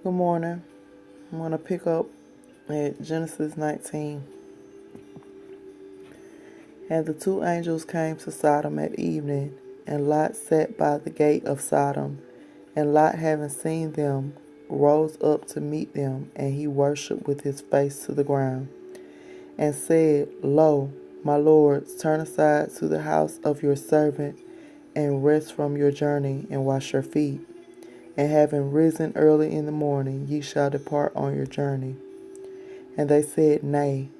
Good morning. I'm going to pick up at Genesis 19. And the two angels came to Sodom at evening, and Lot sat by the gate of Sodom. And Lot, having seen them, rose up to meet them, and he worshipped with his face to the ground, and said, Lo, my lords, turn aside to the house of your servant, and rest from your journey, and wash your feet. And having risen early in the morning, ye shall depart on your journey. And they said, Nay,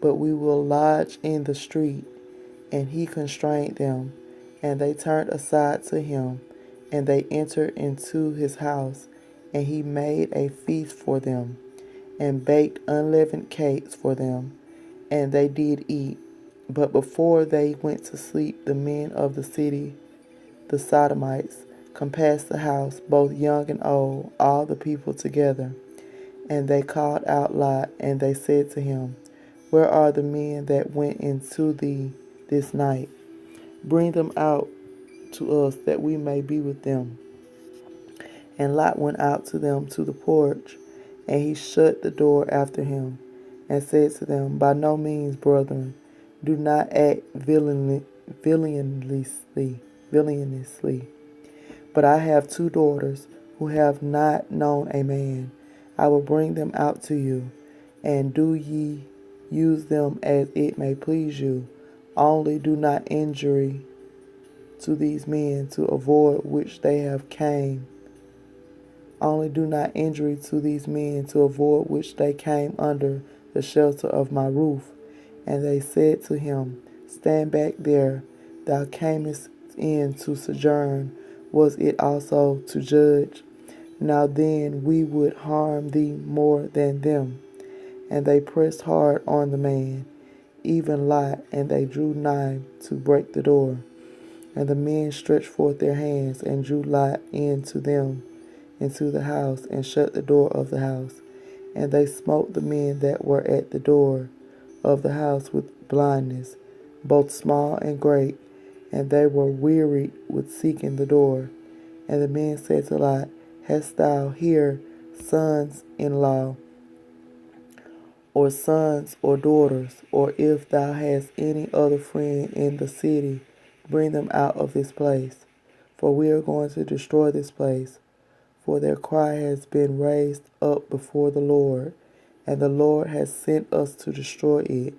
but we will lodge in the street. And he constrained them, and they turned aside to him, and they entered into his house, and he made a feast for them, and baked unleavened cakes for them, and they did eat. But before they went to sleep, the men of the city, the Sodomites, compassed the house, both young and old, all the people together. And they called out Lot, and they said to him, Where are the men that went into thee this night? Bring them out to us, that we may be with them. And Lot went out to them to the porch, and he shut the door after him, and said to them, By no means, brethren, do not act villainously. But I have two daughters who have not known a man. I will bring them out to you, and do ye use them as it may please you. Only do not injury to these men to avoid which they have came. Only do not injury to these men to avoid which they came under the shelter of my roof. And they said to him, Stand back there, thou camest in to sojourn, was it also to judge? Now then we would harm thee more than them. And they pressed hard on the man, even Lot, and they drew nigh to break the door. And the men stretched forth their hands, and drew Lot in to them into the house, and shut the door of the house. And they smote the men that were at the door of the house with blindness, both small and great, and they were wearied with seeking the door. And the men said to Lot, Hast thou here sons-in-law, or sons or daughters, or if thou hast any other friend in the city, bring them out of this place, for we are going to destroy this place. For their cry has been raised up before the Lord, and the Lord has sent us to destroy it.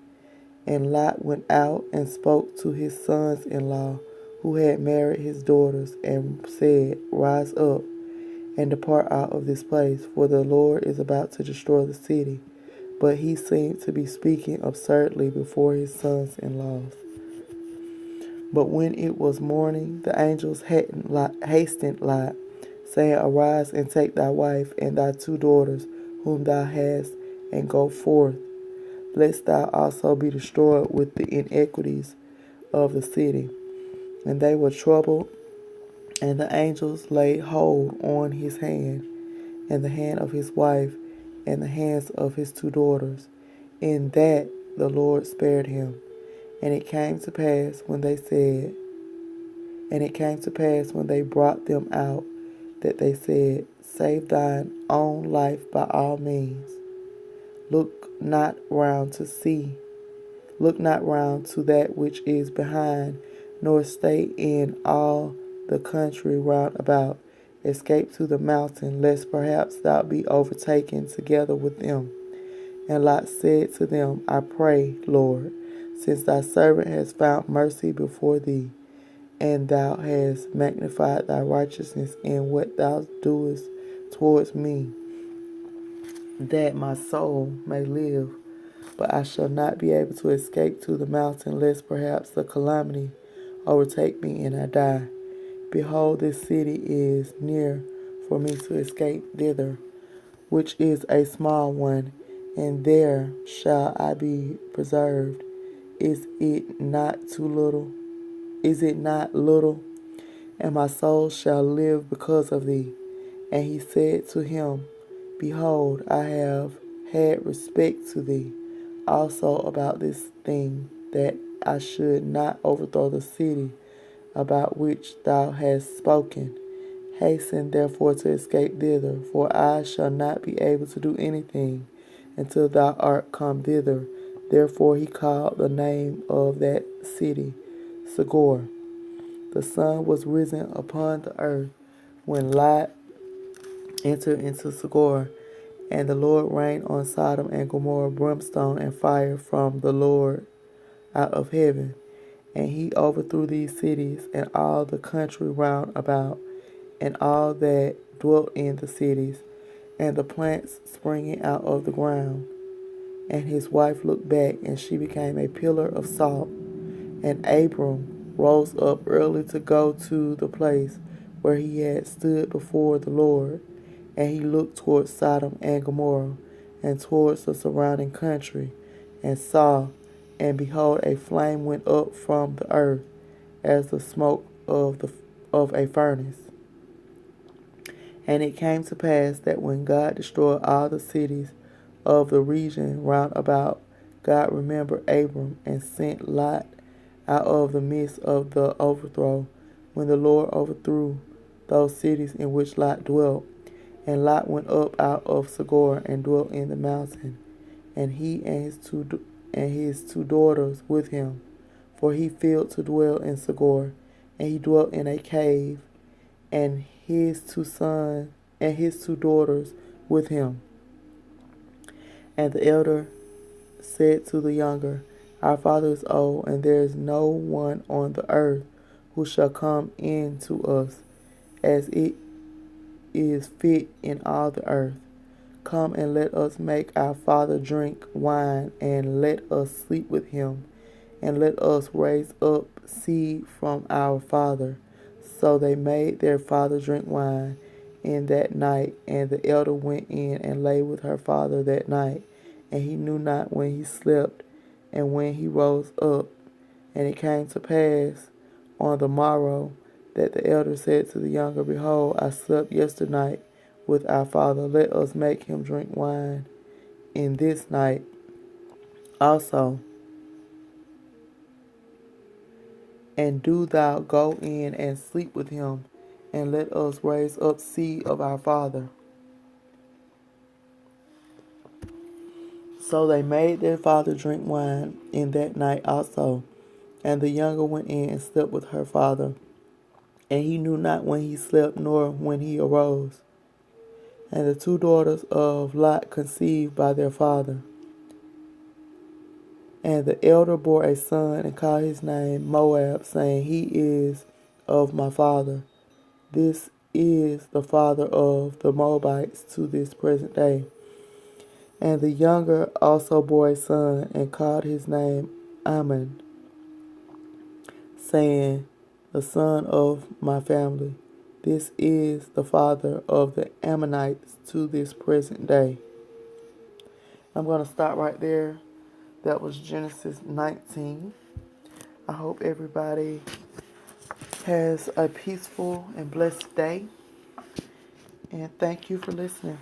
And Lot went out and spoke to his sons-in-law, who had married his daughters, and said, Rise up and depart out of this place, for the Lord is about to destroy the city. But he seemed to be speaking absurdly before his sons-in-laws. But when it was morning, the angels hastened Lot, saying, Arise and take thy wife and thy two daughters, whom thou hast, and go forth, lest thou also be destroyed with the iniquities of the city. And they were troubled, and the angels laid hold on his hand, and the hand of his wife, and the hands of his two daughters. In that the Lord spared him. And it came to pass when they brought them out, that they said, Save thine own life by all means. Look not round to that which is behind, nor stay in all the country round about. Escape to the mountain, lest perhaps thou be overtaken together with them. And Lot said to them, I pray, Lord, since thy servant has found mercy before thee, and thou hast magnified thy righteousness in what thou doest towards me, that my soul may live. But I shall not be able to escape to the mountain, lest perhaps the calamity overtake me and I die. Behold, this city is near for me to escape thither, which is a small one, and there shall I be preserved. Is it not too little? Is it not little? And my soul shall live because of thee. And he said to him, Behold, I have had respect to thee also about this thing, that I should not overthrow the city about which thou hast spoken. Hasten therefore to escape thither, for I shall not be able to do anything until thou art come thither. Therefore he called the name of that city Segor. The sun was risen upon the earth when Lot entered into Segor, and the Lord rained on Sodom and Gomorrah brimstone and fire from the Lord out of heaven. And he overthrew these cities and all the country round about, and all that dwelt in the cities, and the plants springing out of the ground. And his wife looked back, and she became a pillar of salt. And Abram rose up early to go to the place where he had stood before the Lord. And he looked towards Sodom and Gomorrah, and towards the surrounding country, and saw, and behold, a flame went up from the earth, as the smoke of a furnace. And it came to pass that when God destroyed all the cities of the region round about, God remembered Abram and sent Lot out of the midst of the overthrow, when the Lord overthrew those cities in which Lot dwelt. And Lot went up out of Segor and dwelt in the mountain, and he and his two daughters with him, for he feared to dwell in Segor, and he dwelt in a cave, and his two sons and his two daughters with him. And the elder said to the younger, Our father is old, and there is no one on the earth who shall come in to us, as it is fit in all the earth. Come and let us make our father drink wine, and let us sleep with him, and let us raise up seed from our father. So they made their father drink wine in that night, and the elder went in and lay with her father that night, and he knew not when he slept, and when he rose up. And it came to pass on the morrow that the elder said to the younger, Behold, I slept yesternight with our father. Let us make him drink wine in this night also. And do thou go in and sleep with him, and let us raise up seed of our father. So they made their father drink wine in that night also. And the younger went in and slept with her father. And he knew not when he slept, nor when he arose. And the two daughters of Lot conceived by their father. And the elder bore a son, and called his name Moab, saying, He is of my father. This is the father of the Moabites to this present day. And the younger also bore a son, and called his name Ammon, saying, The son of my family. This is the father of the Ammonites to this present day. I'm going to stop right there. That was Genesis 19. I hope everybody has a peaceful and blessed day. And thank you for listening.